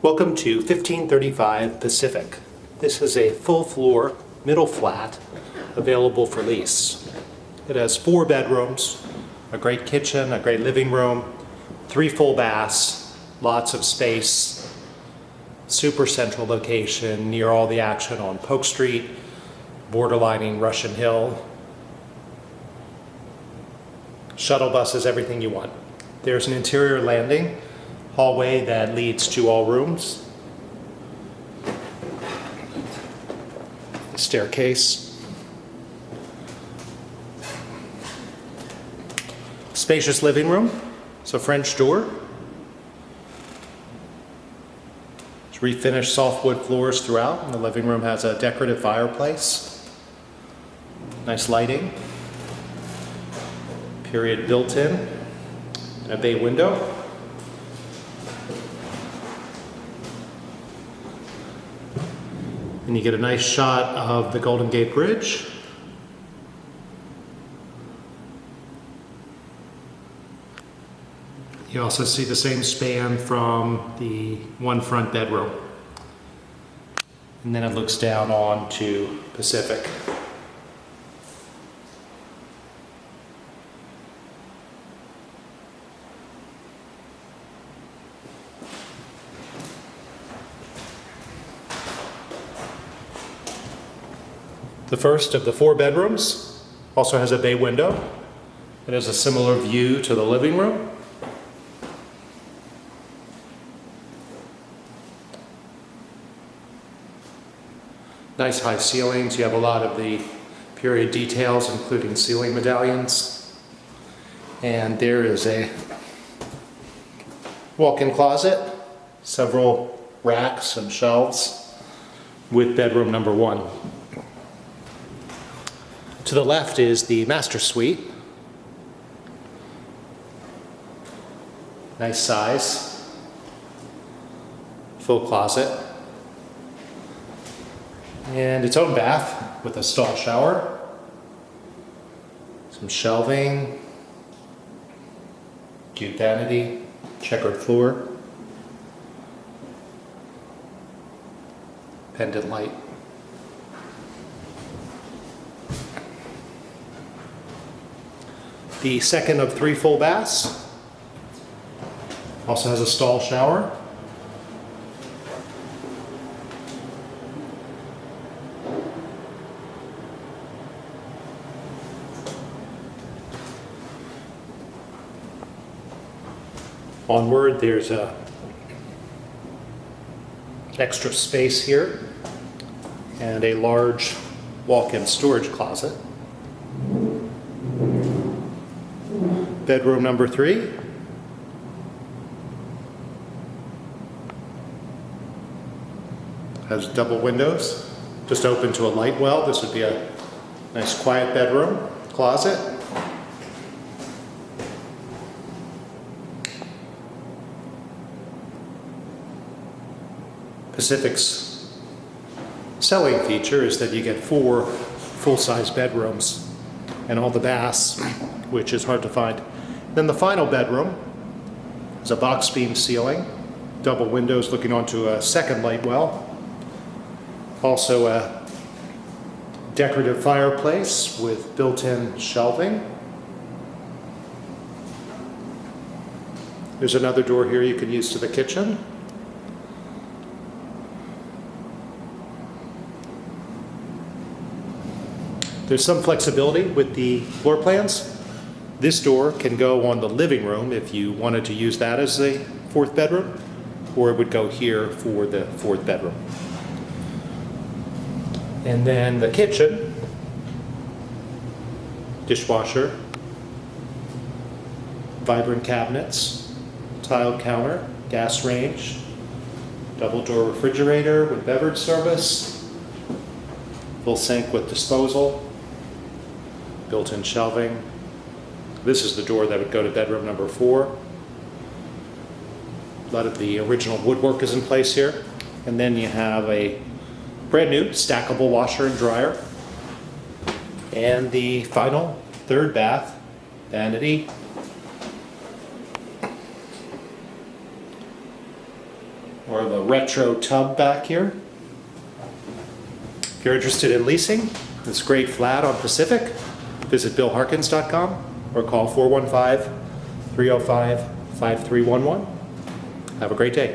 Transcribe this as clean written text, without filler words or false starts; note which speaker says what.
Speaker 1: Welcome to 1535 Pacific. This is a full floor, middle flat, available for lease. It has 4 bedrooms, a great kitchen, a great living room, 3 full baths, lots of space, super central location near all the action on Polk Street, borderlining Russian Hill. Shuttle buses, everything you want. There's an interior landing hallway that leads to all rooms. Staircase. Spacious living room. It's a French door. It's refinished softwood floors throughout, and the living room has a decorative fireplace. Nice lighting. Period built-in. A bay window. And you get a nice shot of the Golden Gate Bridge. You also see the same span from the one front bedroom. And then it looks down on to Pacific. The first of the 4 bedrooms also has a bay window. It has a similar view to the living room. Nice high ceilings. You have a lot of the period details, including ceiling medallions. And there is a walk-in closet, several racks and shelves with bedroom number 1. To the left is the master suite. Nice size. Full closet. And its own bath with a stall shower. Some shelving. Cute vanity. Checkered floor. Pendant light. The second of 3 full baths also has a stall shower. Onward, there's a extra space here and a large walk-in storage closet. Bedroom number 3. Has double windows, just open to a light well. This would be a nice quiet bedroom, closet. Pacific's selling feature is that you get 4 full-size bedrooms and all the baths, which is hard to find. Then the final bedroom is a box beam ceiling, double windows looking onto a second light well. Also a decorative fireplace with built-in shelving. There's another door here you can use to the kitchen. There's some flexibility with the floor plans. This door can go on the living room if you wanted to use that as a 4th bedroom, or it would go here for the 4th bedroom. And then the kitchen, dishwasher, vibrant cabinets, tiled counter, gas range, double door refrigerator with beverage service, full sink with disposal, built-in shelving. This is the door that would go to bedroom number 4. A lot of the original woodwork is in place here. And then you have a brand new stackable washer and dryer. And the final 3rd bath, vanity, or the retro tub back here. If you're interested in leasing this great flat on Pacific, visit billharkins.com or call 415-305-5311. Have a great day.